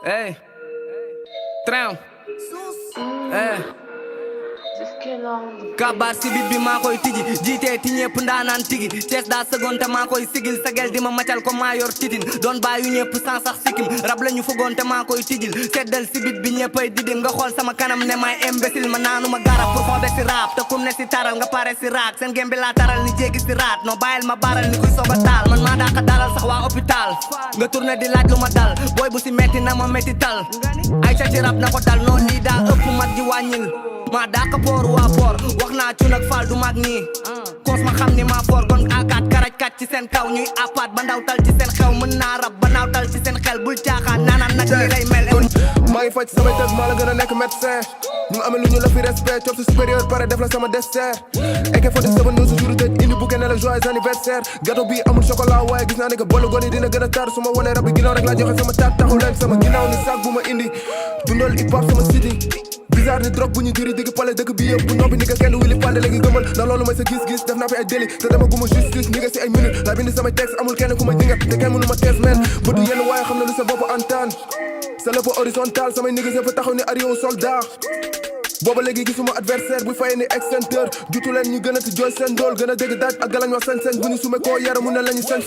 Hey, Train. Hey. Kabaar si bit bi maa koy tijji jiitee ti ñepp ndaanaan tigi Cees daa segonte maa koy sigil sagel di ma macal ko maa yor titin doon bàyyu ñepp sans sax sikkim rab lañu fogonte maa koy tijjil seddal si bit bi ñeppay didim nga xool sama kanam ne may imbécile ma naanuma garab pour xoobe si rap te kum ne si taral nga pare si raak seen gem bi laa taral ni jéggi si raat non bàyyil ma baral ni kuy soog a taal man maa daaka dalal sax waa hôpital nga tourné di laaj lu ma dal booy bu si metti na ma metti tal ay ca ci rab na ko dal noonu lii daa ëpp mat ji wàññil maa daaka poor waa poor wax naa cu nag faal du mag nii koos ma xam ni maa foor kon akaat karaj kat ci seen kaw ñuy apaat ba ndaw tal ci seen xew mën naa rab ba naaw tal ci seen xel bul caaxaan naanaan nag li lay mel maa ngi faj samay tëg maa la gën a nekk médecin ñu amee lu ñu la fi respect cof sa supérieur pare def la sama dessert eke foti saba no su jour tëj indi bouquet ne la joyeux anniversaire gâteau bi amul chocolat waaye gis naa ne que bolu goni dina gën a tar su ma wonee rab bi ginnaaw rek laa joxe sama taat taxu leen sama ginnaaw ni sac bu ma indi dundal hip hop sama city bizarre ni drogue bu ñu juri digg pale dëkk bi yëpp bu noppi ni nga kenn wili pande léegi gëmal ndax loolu mooy sa gis-gis def naa fi ay délit te dama guma justice ni nga si ay minute laa bindi samay texte amul kenn ku ma dingat te kenn mënu ma tees men ba du yenn waaye xam ne lu sa bopp antaan sa lépp horizontal samay niggas yëpp taxaw ni ario soldat booba léegi gisuma adversaire bu fayee ni excenteur jutu leen ñu gën a ti jooy seen dool gën a dégg daaj ak galañ wax seen bu ñu sume koo yara mu ne lañu seen